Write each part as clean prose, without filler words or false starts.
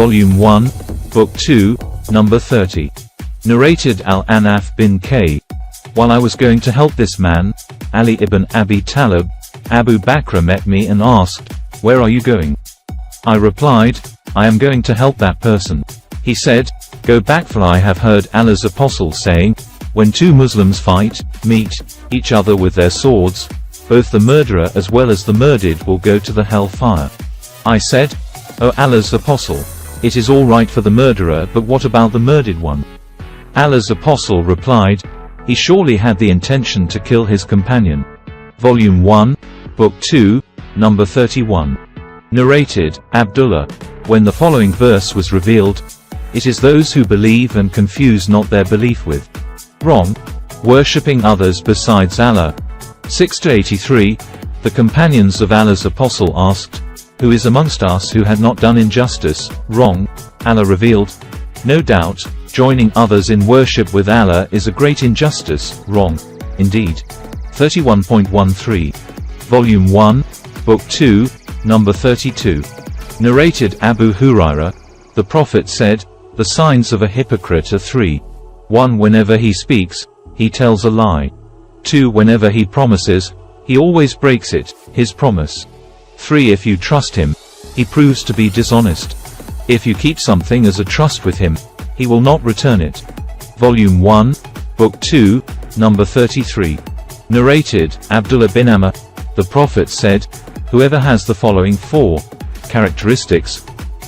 Volume 1, Book 2, Number 30. Narrated Al-Anaf bin K. While I was going to help this man, Ali ibn Abi Talib, Abu Bakr met me and asked, "Where are you going?" I replied, "I am going to help that person." He said, "Go back, for I have heard Allah's apostle saying, when two Muslims meet each other with their swords, both the murderer as well as the murdered will go to the hell-fire." I said, "O Allah's apostle, it is all right for the murderer, but what about the murdered one?" Allah's apostle replied, "He surely had the intention to kill his companion." Volume 1, Book 2, Number 31. Narrated, Abdullah. When the following verse was revealed, "It is those who believe and confuse not their belief with wrong, worshipping others besides Allah." 6-83. The companions of Allah's apostle asked, "Who is amongst us who had not done injustice, wrong?" Allah revealed, "No doubt, joining others in worship with Allah is a great injustice, wrong, indeed." 31.13. Volume 1, Book 2, Number 32. Narrated Abu Hurairah. The Prophet said, "The signs of a hypocrite are three. 1. Whenever he speaks, he tells a lie. 2. Whenever he promises, he always breaks it, his promise. 3. If you trust him, he proves to be dishonest. If you keep something as a trust with him, he will not return it." Volume 1, Book 2, Number 33. Narrated, Abdullah bin Amr. The Prophet said, "Whoever has the following 4 characteristics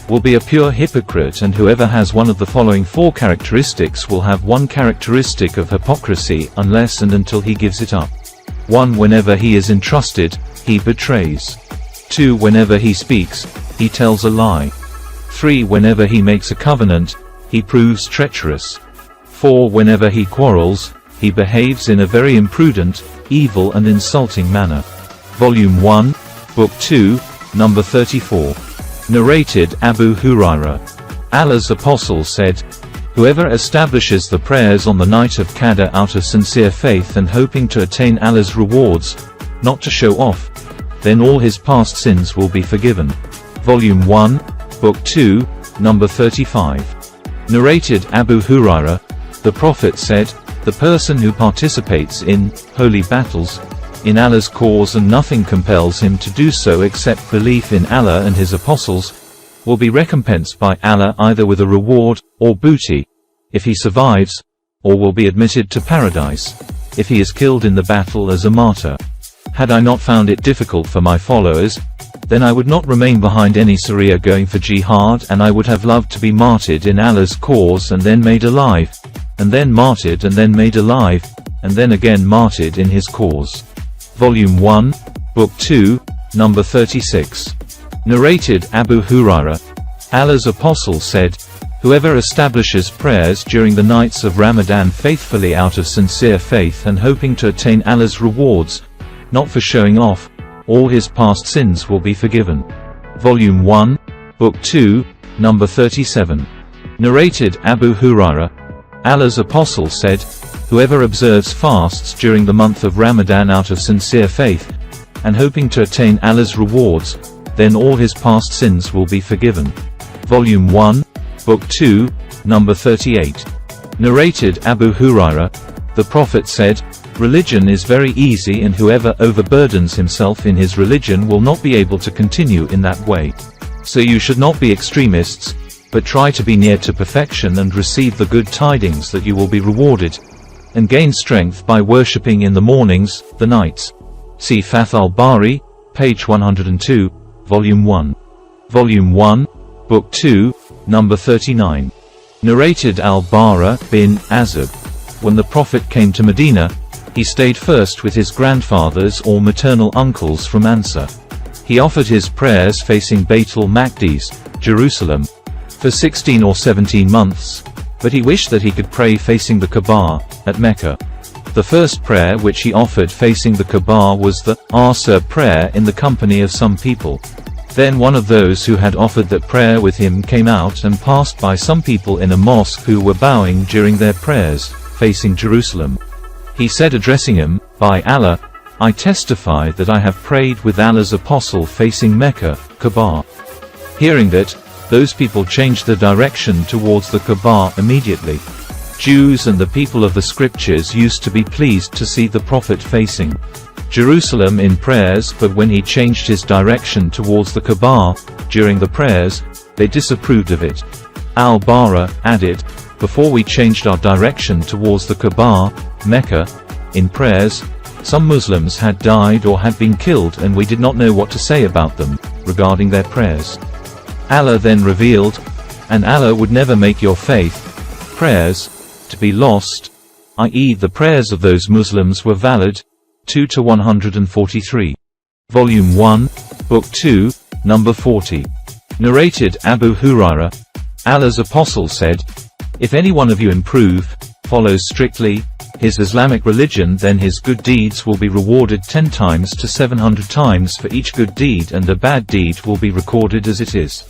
will be a pure hypocrite, and whoever has one of the following 4 characteristics will have one characteristic of hypocrisy unless and until he gives it up. 1. Whenever he is entrusted, he betrays. 2. Whenever he speaks, he tells a lie. 3. Whenever he makes a covenant, he proves treacherous. 4. Whenever he quarrels, he behaves in a very imprudent, evil and insulting manner." Volume 1, Book 2, Number 34. Narrated Abu Hurairah. Allah's apostle said, "Whoever establishes the prayers on the night of Qadr out of sincere faith and hoping to attain Allah's rewards, not to show off, then all his past sins will be forgiven." Volume 1, Book 2, Number 35. Narrated Abu Hurairah. The Prophet said, "The person who participates in holy battles in Allah's cause and nothing compels him to do so except belief in Allah and his apostles, will be recompensed by Allah either with a reward or booty, if he survives, or will be admitted to paradise, if he is killed in the battle as a martyr. Had I not found it difficult for my followers, then I would not remain behind any Sariyah going for jihad, and I would have loved to be martyred in Allah's cause and then made alive, and then martyred and then made alive, and then again martyred in his cause." Volume 1, Book 2, Number 36. Narrated Abu Hurairah. Allah's apostle said, "Whoever establishes prayers during the nights of Ramadan faithfully out of sincere faith and hoping to attain Allah's rewards, not for showing off, all his past sins will be forgiven." Volume 1, Book 2, Number 37. Narrated Abu Hurairah. Allah's apostle said, "Whoever observes fasts during the month of Ramadan out of sincere faith, and hoping to attain Allah's rewards, then all his past sins will be forgiven." Volume 1, Book 2, Number 38. Narrated Abu Hurairah. The Prophet said, "Religion is very easy, and whoever overburdens himself in his religion will not be able to continue in that way. So you should not be extremists, but try to be near to perfection and receive the good tidings that you will be rewarded, and gain strength by worshipping in the mornings, the nights." See Fath al-Bari, page 102, Volume 1. Volume 1, Book 2, Number 39. Narrated al-Bara bin Azib. When the Prophet came to Medina, he stayed first with his grandfathers or maternal uncles from Ansar. He offered his prayers facing Beit al-Maqdis, Jerusalem, for 16 or 17 months, but he wished that he could pray facing the Kaaba, at Mecca. The first prayer which he offered facing the Kaaba was the Asr prayer in the company of some people. Then one of those who had offered that prayer with him came out and passed by some people in a mosque who were bowing during their prayers, facing Jerusalem. He said, addressing him, "By Allah, I testify that I have prayed with Allah's apostle facing Mecca, Kaaba." Hearing that, those people changed the direction towards the Kaaba immediately. Jews and the people of the scriptures used to be pleased to see the Prophet facing Jerusalem in prayers, but when he changed his direction towards the Kaaba during the prayers, they disapproved of it. Al-Bara added, "Before we changed our direction towards the Kaaba, Mecca, in prayers, some Muslims had died or had been killed and we did not know what to say about them, regarding their prayers. Allah then revealed, and Allah would never make your faith, prayers, to be lost, i.e. the prayers of those Muslims were valid." 2-143. Volume 1, Book 2, Number 40. Narrated Abu Hurairah, Allah's Apostle said, "If any one of you improve, follows strictly his Islamic religion, then his good deeds will be rewarded 10 times to 700 times for each good deed, and a bad deed will be recorded as it is."